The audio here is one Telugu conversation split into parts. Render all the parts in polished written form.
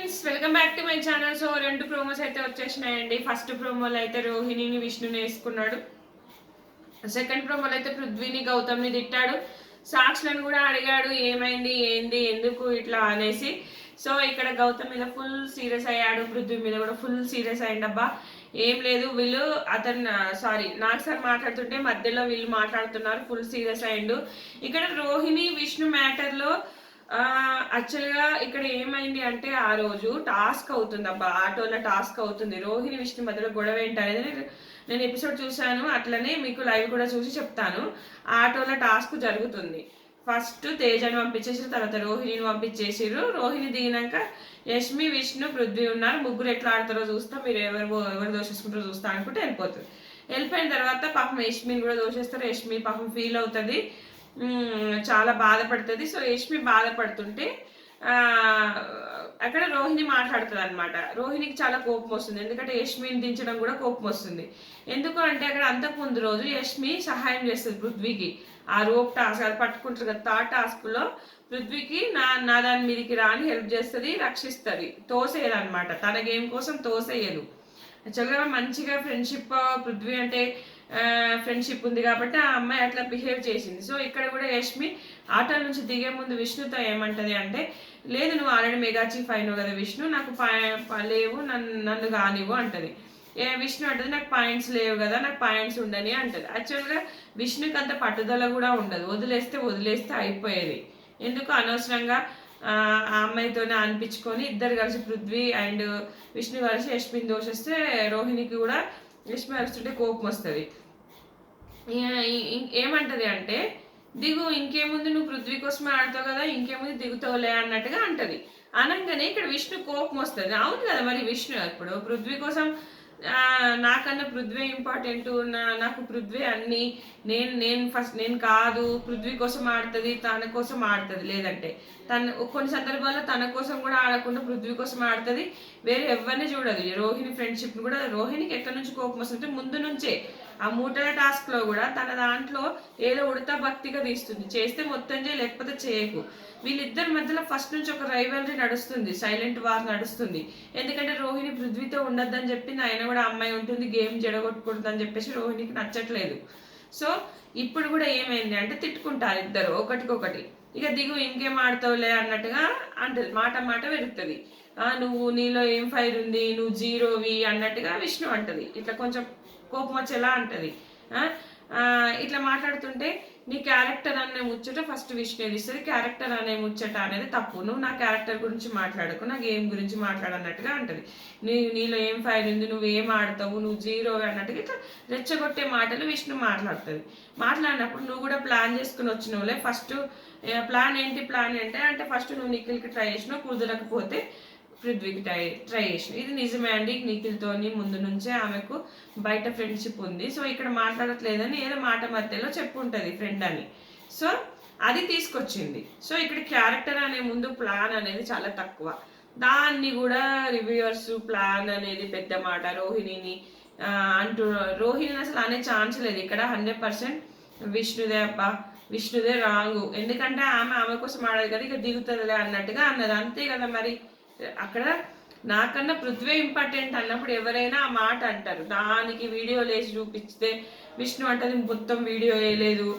Friends, welcome back to my channel. So రెండు ప్రోమోస్ అయితే వచ్చేసినాయండి. ఫస్ట్ ప్రోమోలో అయితే రోహిణిని విష్ణుని వేసుకున్నాడు. సెకండ్ ప్రోమోలో అయితే పృథ్వీని గౌతమ్ని తిట్టాడు. సాక్షులను కూడా అడిగాడు ఏమైంది ఏంది ఎందుకు ఇట్లా అనేసి. సో ఇక్కడ గౌతమ్ మీద ఫుల్ సీరియస్ అయ్యాడు, పృథ్వీ మీద కూడా ఫుల్ సీరియస్ అయ్యిండబ్బా. ఏం లేదు వీళ్ళు నాకు సార్ మాట్లాడుతుంటే మధ్యలో వీళ్ళు మాట్లాడుతున్నారు, ఫుల్ సీరియస్ అయ్యిండు. ఇక్కడ రోహిణి విష్ణు మ్యాటర్లో యాక్చువల్గా ఇక్కడ ఏమైంది అంటే ఆ రోజు టాస్క్ అవుతుంది అబ్బా, ఆటోలో టాస్క్ అవుతుంది. రోహిణి విష్ణు మధ్యలో గొడవ ఏంటి అనేది నేను ఎపిసోడ్ చూశాను, అట్లనే మీకు లైవ్ కూడా చూసి చెప్తాను. ఆటోలో టాస్క్ జరుగుతుంది. ఫస్ట్ తేజని పంపించేసారు, తర్వాత రోహిణిని పంపించేసారు. రోహిణి దిగినాక యష్మి విష్ణు పృథ్వీ ఉన్నారు. ముగ్గురు ఎట్లా ఆడతారో చూస్తా, మీరు ఎవరు దోషేసుకుంటారో చూస్తా అనుకుంటే వెళ్ళిపోతుంది. వెళ్ళిపోయిన తర్వాత పాపం యష్మిని కూడా దోషేస్తారు. యష్మి పాపం ఫీల్ అవుతుంది, చాలా బాధపడుతుంది. సో యష్మి బాధపడుతుంటే అక్కడ రోహిణి మాట్లాడుతుంది అనమాట. రోహిణికి చాలా కోపం వస్తుంది, ఎందుకంటే యష్మిని దించడం కూడా కోపం వస్తుంది. ఎందుకు అంటే అక్కడ అంతకుముందు రోజు యష్మి సహాయం చేస్తుంది పృథ్వీకి. ఆ రోప్ టాస్క్ అది పట్టుకుంటారు కదా, థర్డ్ టాస్క్లో పృథ్వీకి నా దాని మీదకి రాని హెల్ప్ చేస్తుంది, రక్షిస్తుంది, తోసేయదు అనమాట. తన గేమ్ కోసం తోసేయదు. యాక్చువల్గా మంచిగా ఫ్రెండ్షిప్, పృథ్వీ అంటే ఫ్రెండ్షిప్ ఉంది కాబట్టి ఆ అమ్మాయి అట్లా బిహేవ్ చేసింది. సో ఇక్కడ కూడా యష్మి ఆటో నుంచి దిగే ముందు విష్ణుతో ఏమంటది అంటే, లేదు నువ్వు ఆల్రెడీ మెగా చీఫ్ అయినావు కదా విష్ణు, నాకు లేవు, నన్ను కానివ్వు అంటది. విష్ణు అంటది నాకు పాయింట్స్ లేవు కదా, నాకు పాయింట్స్ ఉండని అంటది. యాక్చువల్గా విష్ణుకి అంత పట్టుదల కూడా ఉండదు, వదిలేస్తే అయిపోయేది. ఎందుకు అనవసరంగా ఆ అమ్మాయితోనే అనిపించుకొని ఇద్దరు కలిసి పృథ్వీ అండ్ విష్ణు కలిసి యష్మిని దోషిస్తే రోహిణికి కూడా యష్మి అరుస్తుంటే కోపం వస్తుంది. ఏమంటది అంటే, దిగు, ఇంకేముంది నువ్వు పృథ్వీ కోసమే ఆడతావు కదా, ఇంకేముంది దిగుతావులే అన్నట్టుగా అంటది. అనగానే ఇక్కడ విష్ణు కోపం వస్తుంది. అవును కదా మరి, విష్ణు ఇప్పుడు పృథ్వీ కోసం నాకన్నా పృథ్వీ ఇంపార్టెంట్, నాకు పృథ్వీ అన్ని, నేను కాదు, పృథ్వీ కోసం ఆడుతుంది, తన కోసం ఆడుతుంది. లేదంటే కొన్ని సందర్భాల్లో తన కోసం కూడా ఆడకుండా పృథ్వీ కోసం ఆడుతుంది, వేరే ఎవరిని చూడదు. రోహిణి ఫ్రెండ్షిప్ కూడా రోహిణికి ఎక్కడి నుంచి కోపం వస్తుంటే ముందు నుంచే ఆ మూటల టాస్క్ లో కూడా తన దాంట్లో ఏదో ఉడతా భక్తిగా తీస్తుంది. చేస్తే మొత్తం చేయి, లేకపోతే చేయకు. వీళ్ళిద్దరి మధ్యలో ఫస్ట్ నుంచి ఒక రైవల్రీ నడుస్తుంది, సైలెంట్ వార్ నడుస్తుంది. ఎందుకంటే రోహిణి పృథ్వీతో ఉండొద్దని చెప్పింది, ఆయన కూడా అమ్మాయి ఉంటుంది, గేమ్ జడగొట్టుకుంటుంది అని చెప్పేసి రోహిణికి నచ్చట్లేదు. సో ఇప్పుడు కూడా ఏమైంది అంటే తిట్టుకుంటారు ఇద్దరు ఒకటికొకటి. ఇక దిగు, ఇంకేం ఆడతావులే అన్నట్టుగా అంటది, మాట పెరుగుతుంది. నువ్వు నీలో ఏం ఫైర్ ఉంది, నువ్వు జీరోవి అన్నట్టుగా విష్ణు అంటది. ఇట్లా కొంచెం కోపం వచ్చేలా అంటది. ఇట్లా మాట్లాడుతుంటే నీ క్యారెక్టర్ అనే ముచ్చట ఫస్ట్ విష్ణు ఇస్తుంది. క్యారెక్టర్ అనే ముచ్చట అనేది తప్పు, నువ్వు నా క్యారెక్టర్ గురించి మాట్లాడకు, నా గేమ్ గురించి మాట్లాడన్నట్టుగా అంటది. నీలో ఏం ఫైర్ ఉంది, నువ్వు ఏం ఆడతావు, నువ్వు జీరో అన్నట్టుగా ఇట్లా రెచ్చగొట్టే మాటలు విష్ణు మాట్లాడుతుంది. మాట్లాడినప్పుడు నువ్వు కూడా ప్లాన్ చేసుకుని వచ్చినవులే. ఫస్ట్ ప్లాన్ ఏంటి అంటే ఫస్ట్ నువ్వు నిఖిల్కి ట్రై చేసినావు, కుదరకపోతే పృథ్వీకి ట్రై చేసిన. ఇది నిజమే అండి, నిఖిల్తోని ముందు నుంచే ఆమెకు బయట ఫ్రెండ్షిప్ ఉంది. సో ఇక్కడ మాట్లాడట్లేదని ఏదో మాట మధ్యలో చెప్పుంటది ఫ్రెండ్ అని. సో అది తీసుకొచ్చింది. సో ఇక్కడ క్యారెక్టర్ అనే ముందు ప్లాన్ అనేది చాలా తక్కువ. దాన్ని కూడా రివ్యూవర్స్ ప్లాన్ అనేది పెద్ద మాట, రోహిణిని అంటూ రోహిణిని అసలు అనే ఛాన్స్ లేదు ఇక్కడ. 100% విష్ణుదే అబ్బా, విష్ణుదే రాంగు. ఎందుకంటే ఆమె కోసం ఆడదు కదా, ఇక దిగుతుందిలే అన్నట్టుగా అన్నది. అంతే కదా మరి. అక్కడ నాకన్నా పృథ్వీ ఇంపార్టెంట్ అన్నప్పుడు ఎవరైనా ఆ మాట అంటారు. దానికి వీడియో లేచి చూపిస్తే విష్ణు అంటది మొత్తం వీడియో వేయలేదు,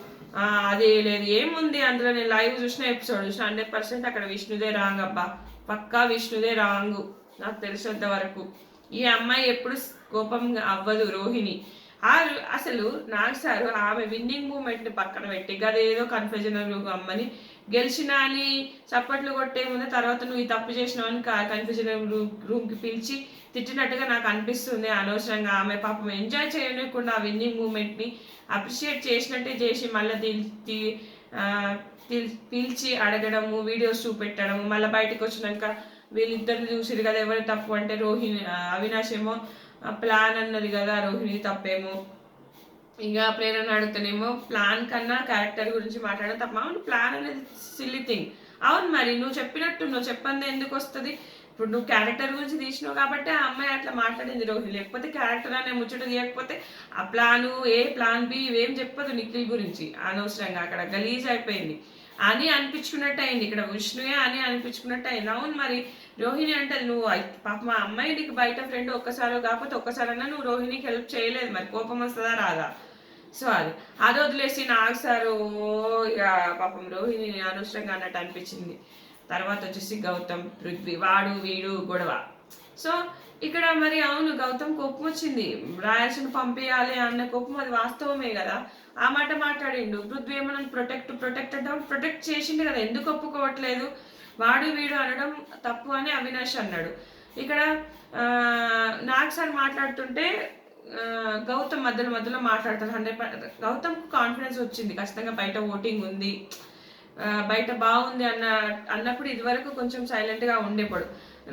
అది వేయలేదు, ఏముంది అందులో. నేను లైవ్ చూసిన ఎపిసోడ్ చూసిన, 100% అక్కడ విష్ణుదే రాంగ్ అబ్బా, పక్కా విష్ణుదే రాంగు నాకు తెలిసినంత వరకు. ఈ అమ్మాయి ఎప్పుడు కోపం అవ్వదు రోహిణి. అసలు నాకు సారు ఆమె విన్నింగ్ మూమెంట్ని పక్కన పెట్టి గదేదో కన్ఫ్యూజన్ అమ్మని గెలిచినా అని చప్పట్లు కొట్టే ముందు తర్వాత నువ్వు ఈ తప్పు చేసినావు అని కన్ఫ్యూజన్ రూమ్కి పిలిచి తిట్టినట్టుగా నాకు అనిపిస్తుంది. అనవసరంగా ఆమె పాపం ఎంజాయ్ చేయకుండా ఆ విన్నింగ్ మూమెంట్ని అప్రిషియేట్ చేసినట్టే చేసి మళ్ళీ పిలిచి అడగడము, వీడియోస్ చూపెట్టడము, మళ్ళీ బయటకు వచ్చినాక వీళ్ళిద్దరిని చూసిరు కదా ఎవరు తప్పు అంటే రోహిణి, అవినాష్ ఏమో ప్లాన్ అన్నది కదా రోహిణి తప్పేమో. ఇక ప్రేరణ అడుగుతానేమో ప్లాన్ కన్నా క్యారెక్టర్ గురించి మాట్లాడడం తప్ప. అవును, ప్లాన్ అనేది సిల్లీ థింగ్. అవును మరి, నువ్వు చెప్పినట్టు నువ్వు చెప్పందే ఎందుకు వస్తుంది. ఇప్పుడు నువ్వు క్యారెక్టర్ గురించి తీసినావు కాబట్టి ఆ అమ్మాయి అట్లా మాట్లాడింది రోహిణి. లేకపోతే క్యారెక్టర్ అనే ముచ్చట తీయకపోతే ఆ ప్లాన్ ఏ ప్లాన్ బి ఇవేం చెప్పదు నిఖిల్ గురించి. అనవసరంగా అక్కడ గలీజ్ అయిపోయింది. అని అనిపించుకున్నట్టు అయింది, ఇక్కడ విష్ణుయే అని అనిపించుకున్నట్టు అయింది. అవును మరి రోహిణి అంటే నువ్వు పాప మా అమ్మాయి నీకు బయట ఫ్రెండ్ ఒక్కసారో కాకపోతే ఒక్కసారన్నా నువ్వు రోహిణికి హెల్ప్ చేయలేదు, మరి కోపం వస్తుందా రాదా? సో అది వదిలేసి నాకు సారు ఇక పాపం రోహిణి అనవసరంగా అన్నట్టు అనిపించింది. తర్వాత వచ్చేసి గౌతమ్ పృథ్వీ వాడు వీడు గొడవ. సో ఇక్కడ మరి అవును గౌతమ్ కోపం వచ్చింది, రాయల్స్ని పంపించాలి అన్న కోపం అది వాస్తవమే కదా, ఆ మాట మాట్లాడిండు. పృథ్వీ ఏమన్నా ప్రొటెక్ట్ అంటే ప్రొటెక్ట్ చేసిండు కదా, ఎందుకు ఒప్పుకోవట్లేదు, వాడు వీడు అనడం తప్పు అని అవినాష్ అన్నాడు. ఇక్కడ నాకు సార్ మాట్లాడుతుంటే గౌతమ్ మధ్యలో మాట్లాడతారు. 100% గౌతమ్కు కాన్ఫిడెన్స్ వచ్చింది, ఖచ్చితంగా బయట ఓటింగ్ ఉంది, బయట బాగుంది అన్నప్పుడు ఇదివరకు కొంచెం సైలెంట్గా ఉండేప్పుడు.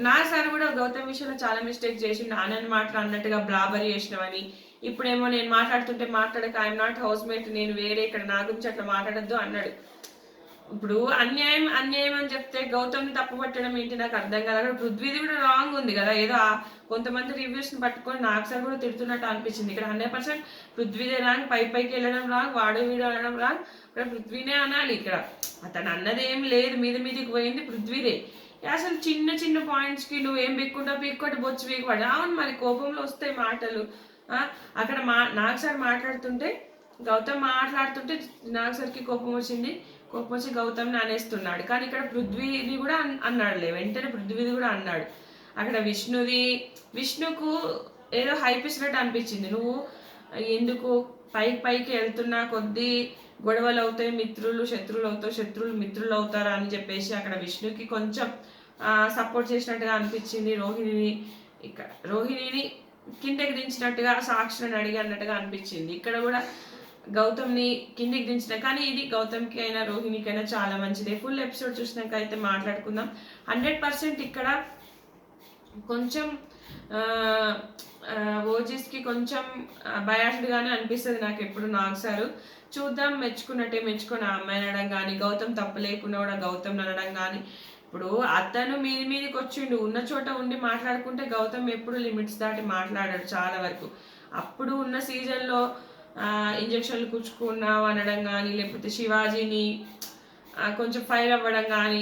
నా సార్ కూడా గౌతమ్ విషయంలో చాలా మిస్టేక్ చేసిండు, నాన్నని అన్నట్టుగా బ్లాబరీ చేసినవని, ఇప్పుడేమో నేను మాట్లాడుతుంటే మాట్లాడక ఐఎమ్ నాట్ హౌస్ మేట్, నేను వేరే ఇక్కడ నా గురించి అట్లా మాట్లాడద్దు అన్నాడు. ఇప్పుడు అన్యాయం అని చెప్తే గౌతమ్ని తప్పు పట్టడం ఏంటి నాకు అర్థం కాదు. అక్కడ పృథ్వీది కూడా రాంగ్ ఉంది కదా, ఏదో కొంతమంది రివ్యూస్ని పట్టుకొని నాకు సార్ కూడా తిడుతున్నట్టు అనిపించింది. ఇక్కడ 100% పృథ్వీదే రాంగ్, పైకి వెళ్ళడం రాంగ్, వాడు వీడు అనడం రాంగ్, ఇక్కడ పృథ్వీనే అనాలి. ఇక్కడ అతను అన్నదేం లేదు, మీదికి పోయింది పృథ్వీదే. అసలు చిన్న పాయింట్స్కి నువ్వు ఏం పీక్కొట్టి బొచ్చు పీక్కోడు. అవును మరి కోపంలో వస్తాయి మాటలు. అక్కడ నాకు సార్ మాట్లాడుతుంటే గౌతమ్ మాట్లాడుతుంటే నాకు సార్కి కోపం వచ్చి గౌతమ్ని అనేస్తున్నాడు. కానీ ఇక్కడ పృథ్వీని కూడా అన్నాడులే, వెంటనే పృథ్వీది కూడా అన్నాడు. అక్కడ విష్ణుకు ఏదో హైప్ ఇచ్చినట్టు అనిపించింది, నువ్వు ఎందుకు పైకి వెళ్తున్నా కొద్దీ గొడవలు అవుతాయి, శత్రువులు మిత్రులు అవుతారా అని చెప్పేసి అక్కడ విష్ణుకి కొంచెం సపోర్ట్ చేసినట్టుగా అనిపించింది. రోహిణిని కిందకి దించినట్టుగా సాక్షిని అడిగి అన్నట్టుగా అనిపించింది. ఇక్కడ కూడా గౌతమ్ని కిందికి దించిన, కానీ ఇది గౌతమ్కి అయినా రోహిణికి అయినా చాలా మంచిదే. ఫుల్ ఎపిసోడ్ చూసినాక అయితే మాట్లాడుకుందాం. 100% ఇక్కడ కొంచెం ఓజీస్కి కొంచెం బయాస్డ్గానే అనిపిస్తుంది నాకు ఎప్పుడు నాకు సారు. చూద్దాం, మెచ్చుకొని ఆ అమ్మాయిని అనడం కానీ, గౌతమ్ తప్పు లేకుండా కూడా గౌతమ్ అనడం కానీ. ఇప్పుడు అతను మీదికి వచ్చిండు, ఉన్న చోట ఉండి మాట్లాడుకుంటే గౌతమ్ ఎప్పుడు లిమిట్స్ దాటి మాట్లాడాడు చాలా వరకు. అప్పుడు ఉన్న సీజన్లో ఇంజక్షన్లు కూర్చుకున్నావు అనడం కానీ, లేకపోతే శివాజీని కొంచెం ఫైర్ అవ్వడం కానీ,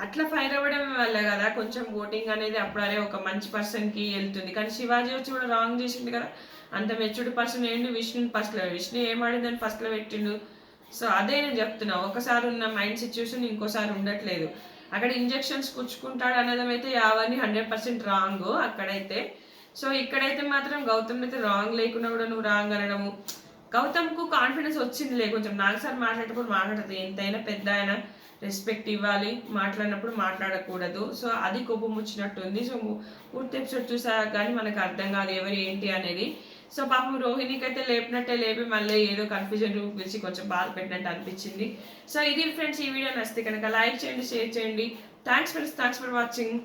అట్లా ఫైర్ అవ్వడం వల్ల కదా కొంచెం ఓటింగ్ అనేది అప్పుడే ఒక మంచి పర్సన్కి వెళ్తుంది. కానీ శివాజీ వచ్చి కూడా రాంగ్ చేసిండు కదా, అంత మెచ్యూర్డ్ పర్సన్ ఏంటి విష్ణుని విష్ణు ఏమాడిందని ఫస్ట్లో పెట్టిండు. సో అదే నేను చెప్తున్నా, ఒకసారి ఉన్న మైండ్ సిచ్యువేషన్ ఇంకోసారి ఉండట్లేదు. అక్కడ ఇంజక్షన్స్ కూర్చుకుంటాడు అనడం అయితే అవన్నీ 100% రాంగ్ అక్కడైతే. సో ఇక్కడైతే మాత్రం గౌతమ్ అయితే రాంగ్ లేకుండా కూడా నువ్వు రాంగ్ అనడము. గౌతమ్కు కాన్ఫిడెన్స్ వచ్చిందిలే కొంచెం, నాకు సార్ మాట్లాడేటప్పుడు మాట్లాడదు, ఎంతైనా పెద్ద ఆయన రెస్పెక్ట్ ఇవ్వాలి, మాట్లాడినప్పుడు మాట్లాడకూడదు. సో అది కోపం వచ్చినట్టుంది. సో పూర్తి ఎపిసోడ్ చూసాక కానీ మనకు అర్థం కాదు ఎవరు ఏంటి అనేది. సో పాపం రోహిణికి అయితే లేపి మళ్ళీ ఏదో కన్ఫ్యూజన్ రూమ్ పిలిచి కొంచెం బాధ పెట్టినట్టు అనిపించింది. సో ఇది ఫ్రెండ్స్, ఈ వీడియో నచ్చితే కనుక లైక్ చేయండి, షేర్ చేయండి. Thanks for watching.